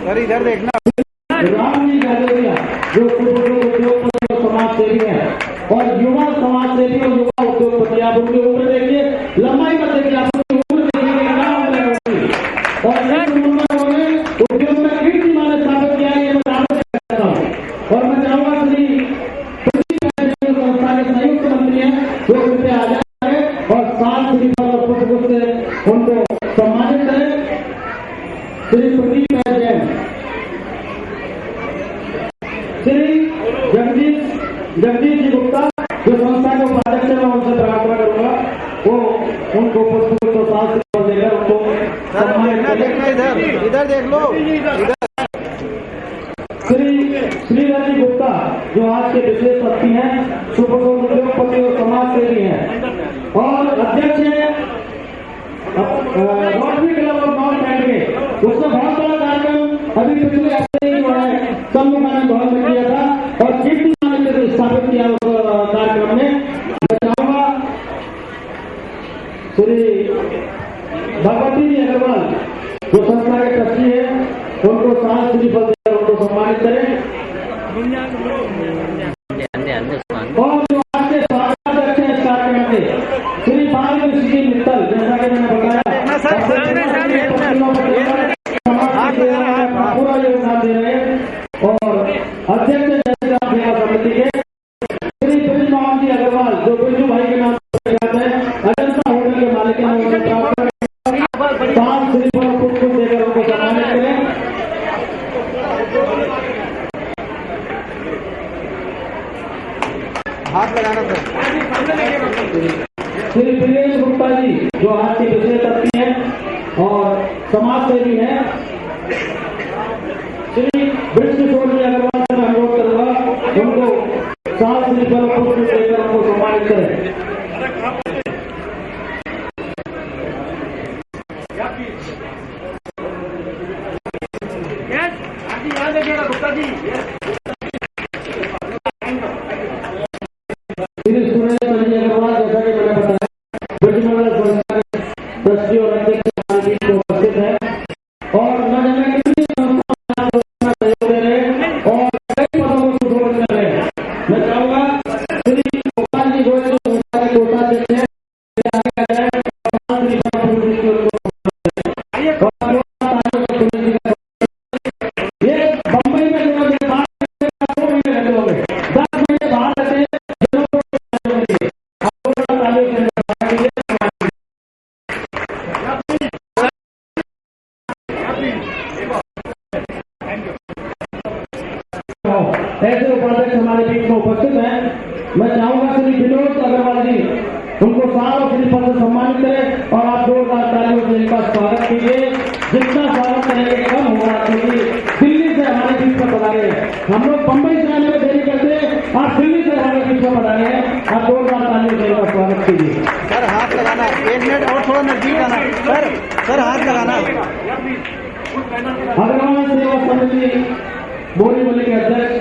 Sir इधर देखना। Ram ji Galleria जो उद्योगपति समाज सेवी है और युवा समाज सेवी और युवा उद्योगपति, आप उनकी उम्र देखिए, लंबाई मत देखिए, आप उनकी उम्र देखिए और उन्होंने उद्योग में कीर्तिमान स्थापित किया, ये मैं दावा करता हूँ। और मैं चाहूंगा श्री संस्था के संयुक्त मंत्री हैं जो उनसे आ जाए और सात श्री पुष्प से उनको सम्मानित करें। श्री प्रदीप जैन, श्री जगदीश जी गुप्ता जो संस्था के उपाध्यक्ष है, मैं उनसे प्रार्थना करूंगा वो उनको पुष्प तो साथ देकर उनको सम्मानित करें। इधर देख लो, इधर। श्रीधर जी गुप्ता जो आज के विशेष अतिथि हैं, सुप्रसिद्ध उद्योगपति और समाज सेवी हैं और अध्यक्ष हैं rotary club of north and के। उसका बहुत बड़ा कार्यक्रम अभी पिछले हफ्ते ही जो है सम्मेलन भवन में किया था और कीर्तिमान से स्थापित किया उस कार्यक्रम में। मैं चाहूंगा श्री भगवती जी अग्रवाल जो संस्था के ट्रस्टी है उनको सात श्रीफल देकर उनको सम्मानित करें और जो आज के स्वागताध्यक्ष है इस कार्यक्रम के श्री बालकृष्ण जी मित्तल, जैसा कि मैंने बताया पूरा योगदान दे रहे हैं और अध्यक्ष सेवा समिति के श्री ब्रिज मोहन जी अग्रवाल जो बिरजू भाई के नाम से जाते हैं, अजंता होटल के मालिक हैं, उनसे प्रार्थना सात श्रीफल पुष्प देकर उनको सम्मानित करें। हाथ लगाना सर। श्री दिनेश गुप्ता जी जो आज के विशेष अतिथि हैं और समाज सेवी हैं, श्री ब्रजकिशोर जी अग्रवाल से मैं अनुरोध करूंगा उनको सात श्रीफल पुष्प देकर उनको सम्मानित करें। गुप्ता जी श्री सुरेश जी अग्रवाल, जैसा कि मैंने बताया ब्रजमंडल संस्था के ट्रस्टी और अध्यक्ष को उपस्थित है और न जाने कितनी संस्था सहयोग दे रहे हैं और कई पदों को सुशोभित कर रहे हैं। मैं चाहूंगा श्री गोपाल जी गोयल जो संस्था के कोषाध्यक्ष हैं ये बम्बई में जो रहते होंगे 10 महीने बाहर रहते हैं। ऐसे उपाध्यक्ष हमारे बीच में उपस्थित हैं। मैं चाहूंगा श्री विनोद अग्रवाल जी उनको साल और श्रीफल से सम्मानित करें और आप जोरदार तालियों से इनका स्वागत कीजिए। जितना स्वागत करेंगे कम होगा क्योंकि दिल्ली से हमारे बीच में पधारे हैं। हम लोग बम्बई से आने में देरी करते हैं, आप दिल्ली से हमारे बीच में पधारे हैं, आप जोरदार तालियों से इनका स्वागत कीजिए। सर हाथ लगाना, 1 मिनट और थोड़ा नजदीक आना। सर हाथ लगाना। अग्रवाल सेवा समिति बोरीवली के अध्यक्ष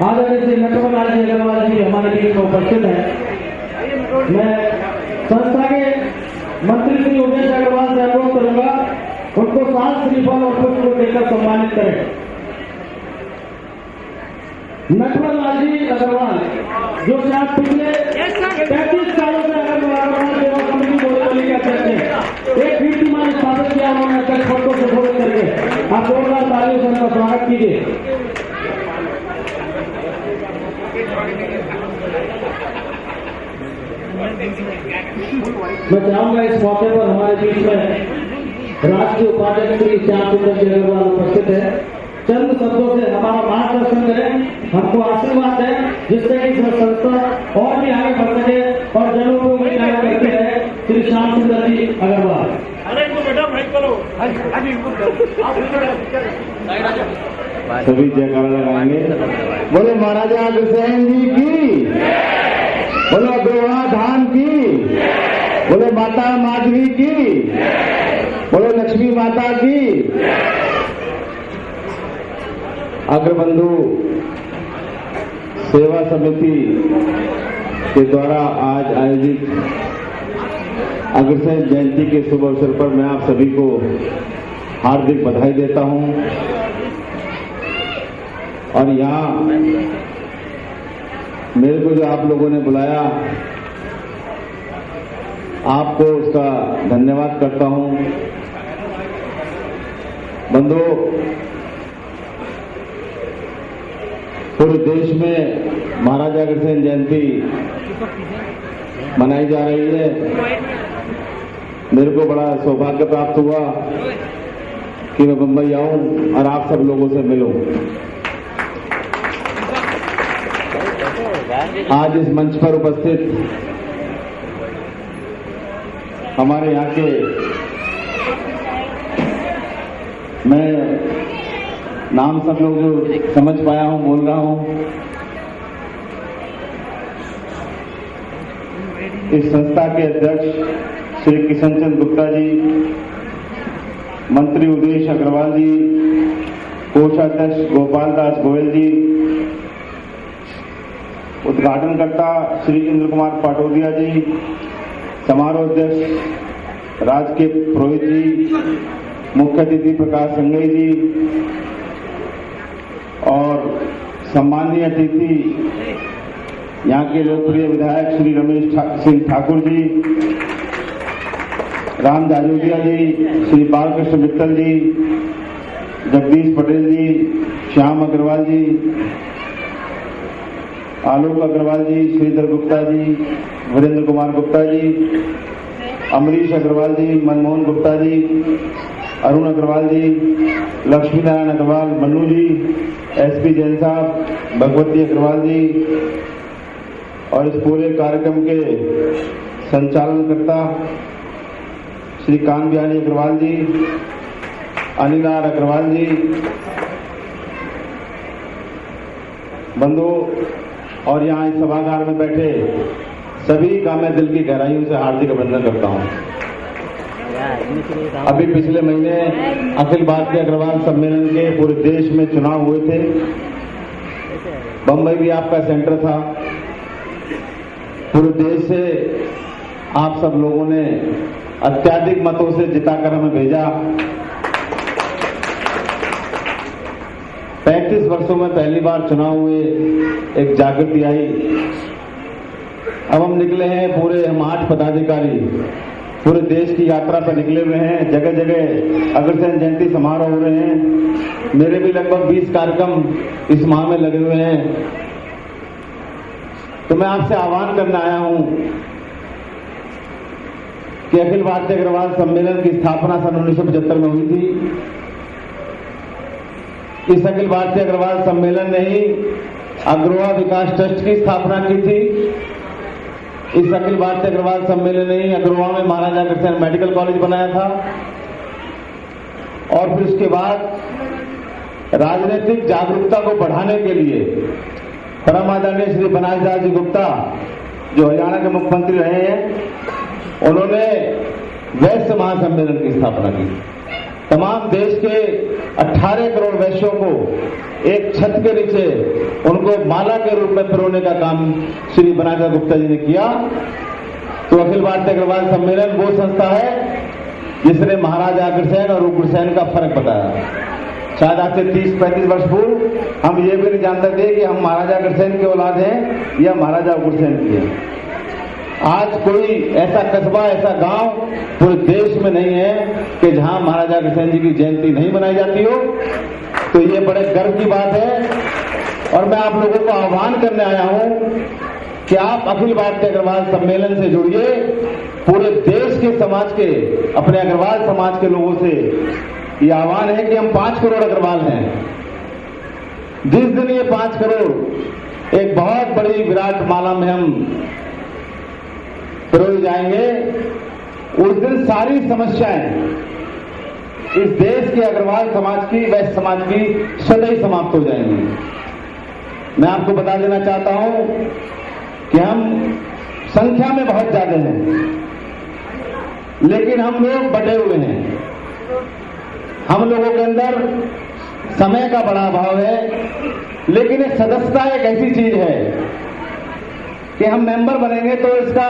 आदरणीय श्री नटवरलाल जी अग्रवाल जी हमारे बीच में उपस्थित है। मैं संस्था के मंत्री श्री उमेश अग्रवाल से अनुरोध करूंगा उनको सात श्रीफल और पुष्प देकर सम्मानित करें। नटवरलाल जी अग्रवाल जो शायद पिछले 35 सालों से अग्रवाल सेवा समिति बोरीवली के अध्यक्ष है, एक कीर्तिमान स्थापित किया उन्होंने अध्यक्ष पद को सुशोभित करके। आप जोरदार तालियों से उनका स्वागत कीजिए। मैं चाहूंगा इस मौके पर हमारे बीच में राष्ट्रीय उपाध्यक्ष श्री श्याम सुंदर जी अग्रवाल उपस्थित है। चंद शब्दों से हमारा मार्गदर्शन करें, हमको आशीर्वाद दें जिससे कि संस्था और भी आगे बढ़ सके और जनोपयोगी कार्य करते हैं। श्री श्याम सुंदर जी अग्रवाल। सभी जयकारा लगाएंगे। बोले महाराजा अग्रसेन जी की, बोलो गोवा धाम की, बोले माता माधवी की, बोलो लक्ष्मी माता की। अग्रबंधु सेवा समिति के द्वारा आज आयोजित अग्रसेन जयंती के शुभ अवसर पर मैं आप सभी को हार्दिक बधाई देता हूं। और यहाँ मेरे को जो आप लोगों ने बुलाया, आपको उसका धन्यवाद करता हूं। बंधुओं, पूरे देश में महाराजा अग्रसेन जयंती मनाई जा रही है। मेरे को बड़ा सौभाग्य प्राप्त हुआ कि मैं मुंबई आऊं और आप सब लोगों से मिलूं। आज इस मंच पर उपस्थित हमारे यहाँ के, मैं नाम सब लोग जो समझ पाया हूं बोल रहा हूं। इस संस्था के अध्यक्ष श्री किशन चंद गुप्ता जी, मंत्री उदेश अग्रवाल जी, कोषाध्यक्ष गोपाल दास गोयल जी, उद्घाटनकर्ता श्री इंद्र कुमार पाटोदिया जी, समारोह अध्यक्ष राज के पुरोहित जी, मुख्य अतिथि प्रकाश संगई जी और सम्माननीय अतिथि यहाँ के लोकप्रिय विधायक श्री रमेश सिंह ठाकुर जी, राम जाजोलिया जी, श्री बालकृष्ण मित्तल जी, जगदीश पटेल जी, श्याम अग्रवाल जी, आलोक अग्रवाल जी, श्रीधर गुप्ता जी, वीरेंद्र कुमार गुप्ता जी, अमरीश अग्रवाल जी, मनमोहन गुप्ता जी, अरुण अग्रवाल जी, लक्ष्मी नारायण अग्रवाल, मन्नू जी, एसपी जैन साहब, भगवती अग्रवाल जी और इस पूरे कार्यक्रम के संचालनकर्ता श्री कान बिहारी अग्रवाल जी, अनिल आर अग्रवाल जी। बंधुओं और यहाँ इस सभागार में बैठे सभी का मैं दिल की गहराइयों से हार्दिक अभिनंदन करता हूँ। अभी पिछले महीने अखिल भारतीय अग्रवाल सम्मेलन के पूरे देश में चुनाव हुए थे। बम्बई भी आपका सेंटर था। पूरे देश से आप सब लोगों ने अत्याधिक मतों से जिताकर हमें भेजा। 35 वर्षों में पहली बार चुनाव हुए, एक जागृति आई। अब हम निकले हैं, पूरे हम 8 पदाधिकारी पूरे देश की यात्रा पर निकले हुए हैं। जगह जगह अग्रसेन जयंती समारोह हो रहे हैं। मेरे भी लगभग 20 कार्यक्रम इस माह में लगे हुए हैं। तो मैं आपसे आह्वान करने आया हूं कि अखिल भारतीय अग्रवाल सम्मेलन की स्थापना सन 1975 में हुई थी। इस अखिल भारतीय अग्रवाल सम्मेलन ने ही अग्रवा विकास ट्रस्ट की स्थापना की थी। इस अखिल भारतीय अग्रवाल सम्मेलन ने ही अग्रवा में महाराजा अग्रसेन मेडिकल कॉलेज बनाया था। और फिर उसके बाद राजनीतिक जागरूकता को बढ़ाने के लिए परम आदरणीय श्री बनारस दास जी गुप्ता, जो हरियाणा के मुख्यमंत्री रहे हैं, उन्होंने वैश्य महासम्मेलन की स्थापना की। तमाम देश के 18 करोड़ वैश्यों को एक छत के नीचे उनको माला के रूप में पिरोने का काम श्री बनारस गुप्ता जी ने किया। तो अखिल भारतीय अग्रवाल सम्मेलन वो संस्था है जिसने महाराजा अग्रसेन और उग्रसेन का फर्क बताया। शायद आज से 30-35 वर्ष पूर्व हम ये भी नहीं जानते थे कि हम महाराजा अग्रसेन के औलाद हैं या महाराजा उग्रसेन की हैं। आज कोई ऐसा कस्बा, ऐसा गांव पूरे देश में नहीं है कि जहां महाराजा अग्रसेन जी की जयंती नहीं मनाई जाती हो। तो ये बड़े गर्व की बात है। और मैं आप लोगों को आह्वान करने आया हूं कि आप अखिल भारतीय अग्रवाल सम्मेलन से जुड़िए। पूरे देश के समाज के, अपने अग्रवाल समाज के लोगों से ये आह्वान है कि हम 5 करोड़ अग्रवाल हैं। जिस दिन ये 5 करोड़ एक बहुत बड़ी विराट माला में हम पिरोए जाएंगे, उस दिन सारी समस्याएं इस देश के अग्रवाल समाज की, वैश्य समाज की सदैव समाप्त हो जाएंगी। मैं आपको बता देना चाहता हूं कि हम संख्या में बहुत ज्यादा हैं, लेकिन हम लोग बटे हुए हैं। हम लोगों के अंदर समय का बड़ा अभाव है, लेकिन ये सदस्यता एक ऐसी चीज है कि हम मेंबर बनेंगे तो इसका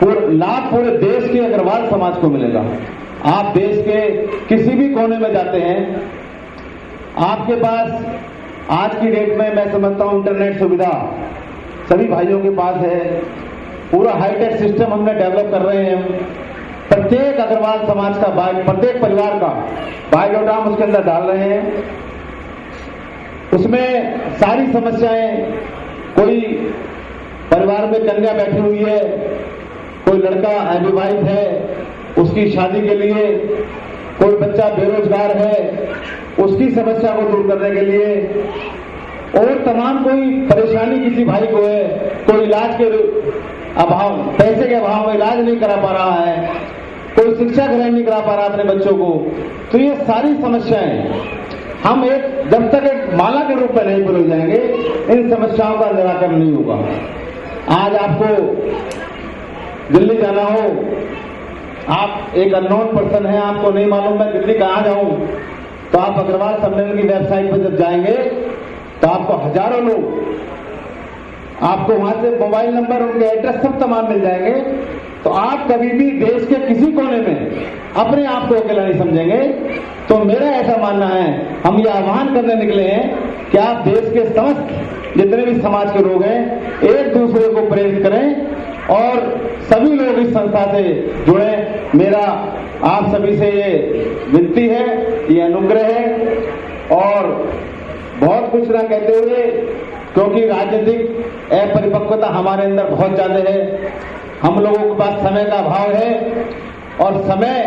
लाभ पूरे देश के अग्रवाल समाज को मिलेगा। आप देश के किसी भी कोने में जाते हैं, आपके पास आज की डेट में मैं समझता हूं इंटरनेट सुविधा सभी भाइयों के पास है। पूरा हाईटेक सिस्टम हमने डेवलप कर रहे हैं। प्रत्येक अग्रवाल समाज का प्रत्येक परिवार का बायोडाटा हम उसके अंदर डाल रहे हैं। उसमें सारी समस्याएं, कोई परिवार में कन्या बैठी हुई है, कोई लड़का अविवाहित है, उसकी शादी के लिए, कोई बच्चा बेरोजगार है, उसकी समस्या को दूर करने के लिए, और तमाम कोई परेशानी किसी भाई को है, कोई इलाज के अभाव, पैसे के अभाव में इलाज नहीं करा पा रहा है, कोई शिक्षा ग्रहण नहीं करा पा रहा अपने बच्चों को, तो ये सारी समस्याएं हम जब तक एक माला के रूप में नहीं पिरो जाएंगे, इन समस्याओं का निराकरण नहीं होगा। आज आपको दिल्ली जाना हो, आप एक अननोन पर्सन है, आपको नहीं मालूम मैं दिल्ली कहां जाऊं, तो आप अग्रवाल सम्मेलन की वेबसाइट पर जब जाएंगे तो आपको हजारों लोग, आपको वहां से मोबाइल नंबर, उनके एड्रेस सब तमाम मिल जाएंगे। तो आप कभी भी देश के किसी कोने में अपने आप को अकेला नहीं समझेंगे। तो मेरा ऐसा मानना है, हम ये आह्वान करने निकले हैं कि आप देश के समस्त जितने भी समाज के लोग हैं, एक दूसरे को प्रेरित करें और सभी लोग इस संस्था से जुड़े। मेरा आप सभी से ये विनती है, ये अनुग्रह है। और बहुत कुछ ना कहते हुए, क्योंकि राजनीतिक अपरिपक्वता हमारे अंदर बहुत ज्यादा है, हम लोगों के पास समय का अभाव है, और समय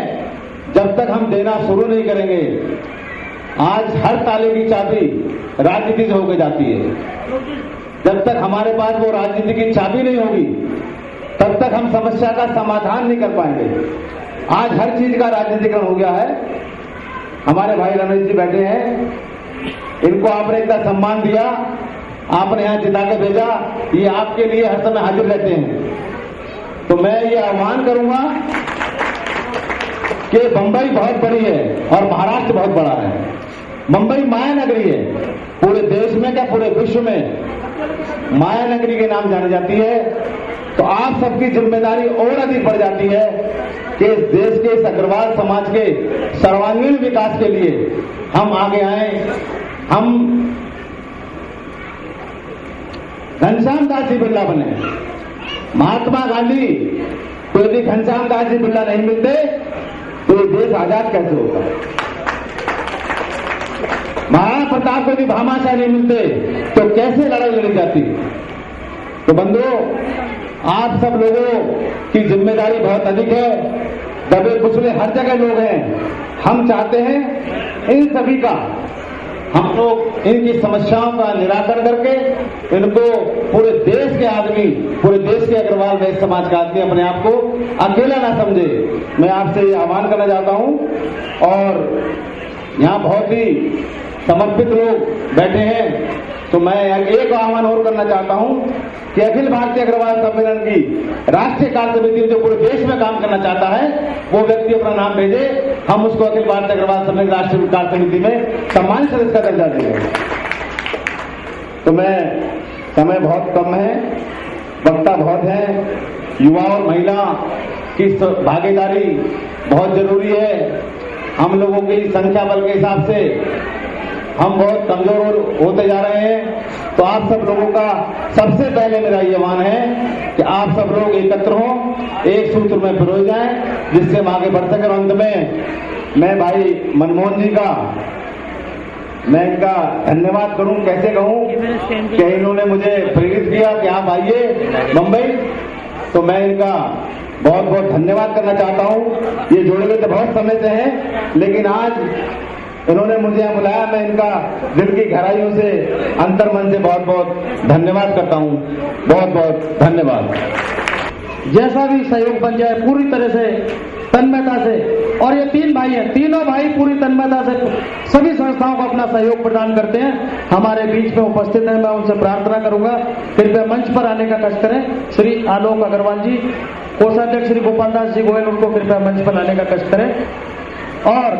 जब तक हम देना शुरू नहीं करेंगे, आज हर ताले की चाबी राजनीति से होकर जाती है। जब तक हमारे पास वो राजनीति की चाबी नहीं होगी, तब तक हम समस्या का समाधान नहीं कर पाएंगे। आज हर चीज का राजनीतिकरण हो गया है। हमारे भाई रमेश जी बैठे हैं, इनको आपने इतना सम्मान दिया, आपने यहां जिता के भेजा, ये आपके लिए हर समय हाजिर रहते हैं। तो मैं ये आह्वान करूंगा कि बंबई बहुत बड़ी है और महाराष्ट्र बहुत बड़ा है। मुंबई माया नगरी है, पूरे देश में क्या पूरे विश्व में माया नगरी के नाम जानी जाती है। तो आप सबकी जिम्मेदारी और अधिक बढ़ जाती है कि इस देश के, इस अग्रवाल समाज के सर्वांगीण विकास के लिए हम आगे आए। हम घनश्याम दास जी बिरला बने, महात्मा गांधी को यदि घनश्याम दास जी बिरला नहीं मिलते तो ये देश आजाद कैसे होता? महाराणा प्रताप को यदि भामाशाह नहीं मिलते तो कैसे लड़ाई लड़ी जाती? तो बंधुओं, आप सब लोगों की जिम्मेदारी बहुत अधिक है। दबे कुचले हर जगह लोग हैं। हम चाहते हैं इन सभी का, हम लोग इनकी समस्याओं का निराकरण करके इनको पूरे देश के आदमी, पूरे देश के अग्रवाल वैश्य समाज का आदमी अपने आप को अकेला ना समझे। मैं आपसे ये आह्वान करना चाहता हूं। और यहाँ बहुत ही समर्पित लोग बैठे हैं, तो मैं एक आह्वान और करना चाहता हूं कि अखिल भारतीय अग्रवाल सम्मेलन की राष्ट्रीय कार्य समिति जो पूरे देश में काम करना चाहता है, वो व्यक्ति अपना नाम भेजे, हम उसको अखिल भारतीय अग्रवाल सम्मेलन राष्ट्रीय कार्य समिति में सम्मानित सदस्य का दर्जा देंगे। तो मैं, समय बहुत कम है, वक्ता बहुत है, युवा और महिला की भागीदारी बहुत जरूरी है। हम लोगों की संख्या बल के हिसाब से हम बहुत कमजोर होते जा रहे हैं। तो आप सब लोगों का सबसे पहले मेरा ये आह्वान है कि आप सब लोग एकत्र हों, एक सूत्र में पिरोए जाएं, जिससे हम आगे बढ़ सकें। अंत में मैं भाई मनमोहन जी का, मैं इनका धन्यवाद करूं, कैसे कहूं कि इन्होंने मुझे प्रेरित किया कि आप आइए मुंबई। तो मैं इनका बहुत बहुत धन्यवाद करना चाहता हूं। ये जुड़े हुए तो बहुत समय से हैं, लेकिन आज इन्होंने मुझे यहाँ बुलाया। मैं इनका दिल की गहराइयों से, अंतर्मन से बहुत बहुत धन्यवाद करता हूँ। बहुत बहुत धन्यवाद। जैसा भी सहयोग बन जाए पूरी तरह से, तन्मयता से, और ये तीन भाई हैं, तीनों भाई पूरी तन्मयता से सभी संस्थाओं को अपना सहयोग प्रदान करते हैं। हमारे बीच में उपस्थित हैं, मैं उनसे प्रार्थना करूंगा कृपया मंच पर आने का कष्ट करें। श्री आलोक अग्रवाल जी, कोषाध्यक्ष श्री गोपाल दास जी गोयल, उनको कृपया मंच पर आने का कष्ट करें। और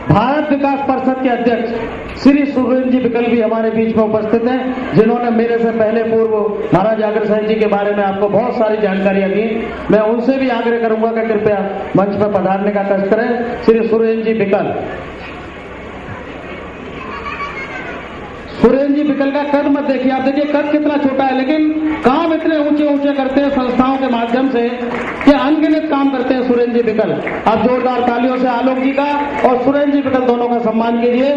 भारत विकास परिषद के अध्यक्ष श्री सुरेंद्र जी विकल भी हमारे बीच में उपस्थित हैं, जिन्होंने मेरे से पहले पूर्व महाराज अग्रसेन जी के बारे में आपको बहुत सारी जानकारियां दी। मैं उनसे भी आग्रह करूंगा कि कृपया मंच पर पधारने का कष्ट करें। श्री सुरेंद्र जी विकल। सुरेंद्र जी बिकल का कद मत देखिए, आप देखिए कद कितना छोटा है, लेकिन काम इतने ऊंचे ऊंचे करते हैं संस्थाओं के माध्यम से कि अनगिनत काम करते हैं सुरेंद्र जी बिकल। आप जोरदार तालियों से आलोक जी का और सुरेंद्र जी बिकल दोनों का सम्मान कीजिए।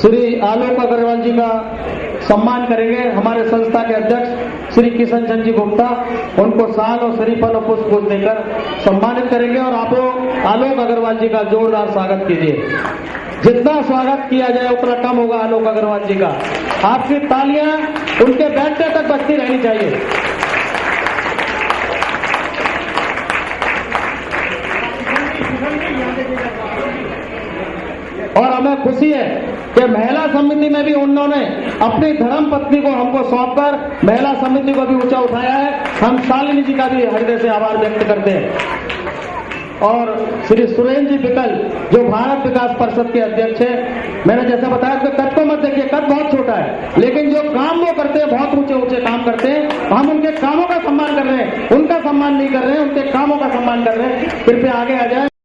श्री आलोक अग्रवाल जी का सम्मान करेंगे हमारे संस्था के अध्यक्ष श्री किशन चंद जी गुप्ता, उनको शाल और श्रीफल और पुष्प देकर सम्मानित करेंगे और आप लोग आलोक अग्रवाल जी का जोरदार स्वागत कीजिए। जितना स्वागत किया जाए उतना कम होगा आलोक अग्रवाल जी का। आपकी तालियां उनके बैठने तक बजती रहनी चाहिए। और हमें खुशी है कि महिला समिति में भी उन्होंने अपनी धर्म पत्नी को हमको सौंपकर महिला समिति को भी ऊंचा उठाया है। हम शालिनी जी का भी हृदय से आभार व्यक्त करते हैं। और श्री सुरेंद्र जी बिकल जो भारत विकास परिषद के अध्यक्ष है, मैंने जैसा बताया कि कद को मत देखिए, कद बहुत छोटा है, लेकिन जो काम वो करते हैं बहुत ऊंचे ऊंचे काम करते हैं। हम उनके कामों का सम्मान कर रहे हैं, उनका सम्मान नहीं कर रहे हैं, उनके कामों का सम्मान कर रहे हैं। कृपया आगे आ जाए।